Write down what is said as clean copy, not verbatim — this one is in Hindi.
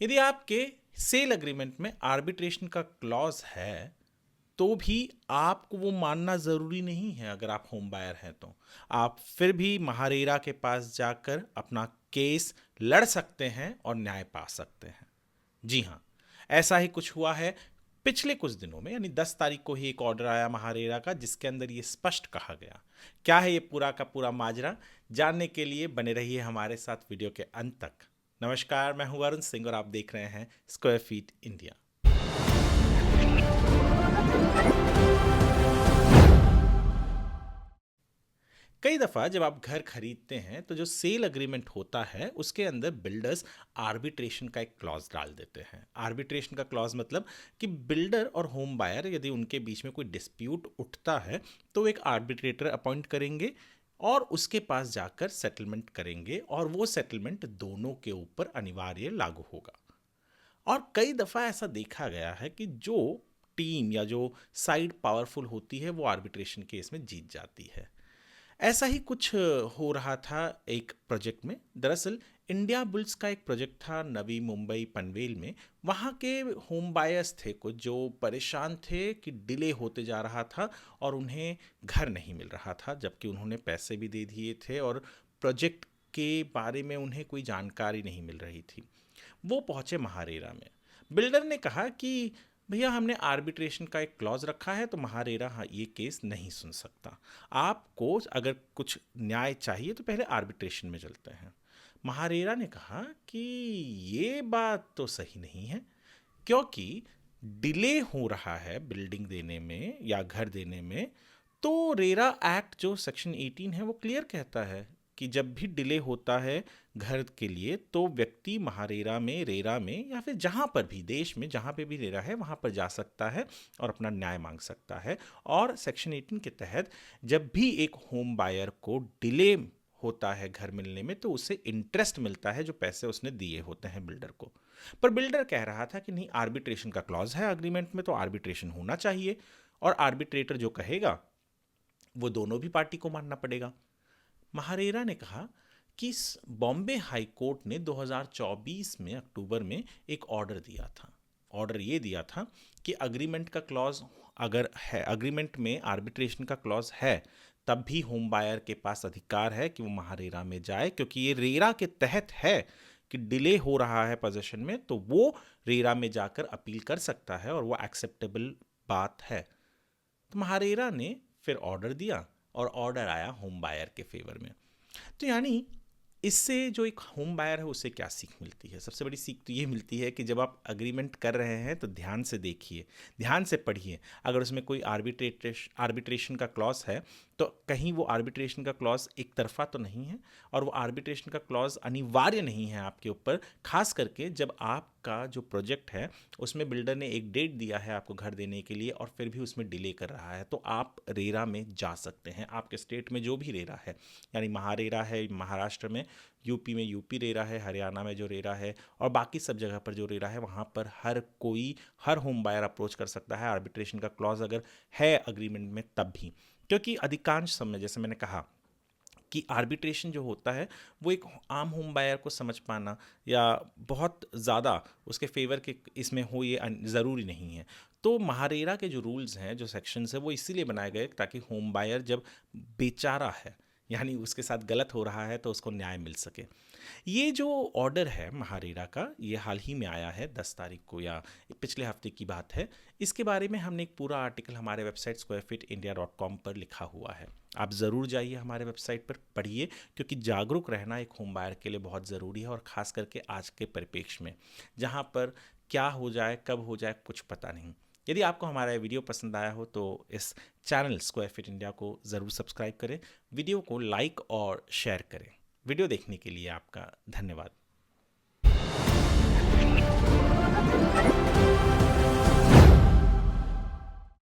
यदि आपके सेल एग्रीमेंट में आर्बिट्रेशन का क्लॉज है तो भी आपको वो मानना ज़रूरी नहीं है। अगर आप होम बायर हैं तो आप फिर भी महारेरा के पास जाकर अपना केस लड़ सकते हैं और न्याय पा सकते हैं। जी हाँ, ऐसा ही कुछ हुआ है पिछले कुछ दिनों में, यानी 10 तारीख को ही एक ऑर्डर आया महारेरा का जिसके अंदर ये स्पष्ट कहा गया। क्या है ये पूरा का पूरा माजरा, जानने के लिए बने रहिए हमारे साथ वीडियो के अंत तक। नमस्कार, मैं हूं वरुण सिंह और आप देख रहे हैं स्क्वायर फीट इंडिया। कई दफ़ा जब आप घर खरीदते हैं तो जो सेल एग्रीमेंट होता है उसके अंदर बिल्डर्स आर्बिट्रेशन का एक क्लॉज डाल देते हैं। आर्बिट्रेशन का क्लॉज मतलब कि बिल्डर और होम बायर यदि उनके बीच में कोई डिस्प्यूट उठता है तो एक आर्बिट्रेटर अपॉइंट करेंगे और उसके पास जाकर सेटलमेंट करेंगे और वो सेटलमेंट दोनों के ऊपर अनिवार्य लागू होगा। और कई दफ़ा ऐसा देखा गया है कि जो टीम या जो साइड पावरफुल होती है वो आर्बिट्रेशन केस में जीत जाती है। ऐसा ही कुछ हो रहा था एक प्रोजेक्ट में। दरअसल इंडिया बुल्स का एक प्रोजेक्ट था नवी मुंबई पनवेल में। वहाँ के होम बायर्स थे कुछ जो परेशान थे कि डिले होते जा रहा था और उन्हें घर नहीं मिल रहा था, जबकि उन्होंने पैसे भी दे दिए थे और प्रोजेक्ट के बारे में उन्हें कोई जानकारी नहीं मिल रही थी। वो पहुँचे महारेरा में। बिल्डर ने कहा कि भैया हमने आर्बिट्रेशन का एक क्लॉज रखा है तो महारेरा ये केस नहीं सुन सकता। आपको अगर कुछ न्याय चाहिए तो पहले आर्बिट्रेशन में चलते हैं। महारेरा ने कहा कि ये बात तो सही नहीं है, क्योंकि डिले हो रहा है बिल्डिंग देने में या घर देने में, तो रेरा एक्ट जो सेक्शन 18 है वो क्लियर कहता है कि जब भी डिले होता है घर के लिए तो व्यक्ति महारेरा में, रेरा में या फिर जहाँ पर भी देश में जहाँ पे भी रेरा है वहाँ पर जा सकता है और अपना न्याय मांग सकता है। और सेक्शन 18 के तहत जब भी एक होम बायर को डिले होता है घर मिलने में तो उसे इंटरेस्ट मिलता है जो पैसे उसने दिए होते हैं बिल्डर को। पर बिल्डर कह रहा था कि नहीं, आर्बिट्रेशन का क्लॉज है अग्रीमेंट में तो आर्बिट्रेशन होना चाहिए और आर्बिट्रेटर जो कहेगा वो दोनों भी पार्टी को मानना पड़ेगा। महारेरा ने कहा कि बॉम्बे हाई कोर्ट ने 2024 में अक्टूबर में एक ऑर्डर दिया था। ऑर्डर ये दिया था कि अग्रीमेंट का क्लॉज अगर है, अग्रीमेंट में आर्बिट्रेशन का क्लॉज है, तब भी होम बायर के पास अधिकार है कि वो महारेरा में जाए, क्योंकि ये रेरा के तहत है कि डिले हो रहा है पोजीशन में तो वो रेरा में जाकर अपील कर सकता है और वो एक्सेप्टेबल बात है। तो महारेरा ने फिर ऑर्डर दिया और ऑर्डर आया होम बायर के फेवर में। तो यानी इससे जो एक होम बायर है उसे क्या सीख मिलती है? सबसे बड़ी सीख तो ये मिलती है कि जब आप अग्रीमेंट कर रहे हैं तो ध्यान से देखिए, ध्यान से पढ़िए। अगर उसमें कोई आर्बिट्रेशन का क्लॉज है तो कहीं वो आर्बिट्रेशन का क्लॉज एक तरफा तो नहीं है और वो आर्बिट्रेशन का क्लॉज अनिवार्य नहीं है आपके ऊपर, खास करके जब आपका जो प्रोजेक्ट है उसमें बिल्डर ने एक डेट दिया है आपको घर देने के लिए और फिर भी उसमें डिले कर रहा है, तो आप रेरा में जा सकते हैं। आपके स्टेट में जो भी रेरा है, यानी महारेरा है महाराष्ट्र में, यूपी में यूपी रेरा है, हरियाणा में जो रेरा है और बाकी सब जगह पर जो रेरा है, वहाँ पर हर होम बायर अप्रोच कर सकता है आर्बिट्रेशन का क्लॉज अगर है अग्रीमेंट में तब भी। क्योंकि अधिकांश समय जैसे मैंने कहा कि आर्बिट्रेशन जो होता है वो एक आम होम बायर को समझ पाना या बहुत ज़्यादा उसके फेवर के इसमें हो ये ज़रूरी नहीं है। तो महारेरा के जो रूल्स हैं, जो सेक्शंस है, वो इसीलिए बनाए गए ताकि होम बायर जब बेचारा है, यानी उसके साथ गलत हो रहा है, तो उसको न्याय मिल सके। ये जो ऑर्डर है महारेरा का, ये हाल ही में आया है 10 तारीख को या पिछले हफ्ते की बात है। इसके बारे में हमने एक पूरा आर्टिकल हमारे वेबसाइट squarefeetindia.com पर लिखा हुआ है। आप ज़रूर जाइए हमारे वेबसाइट पर पढ़िए, क्योंकि जागरूक रहना एक होम बायर के लिए बहुत ज़रूरी है और ख़ास करके आज के परिप्रेक्ष्य में जहाँ पर क्या हो जाए कब हो जाए कुछ पता नहीं। यदि आपको हमारा वीडियो पसंद आया हो तो इस चैनल स्क्वायर फीट इंडिया को ज़रूर सब्सक्राइब करें, वीडियो को लाइक और शेयर करें। वीडियो देखने के लिए आपका धन्यवाद।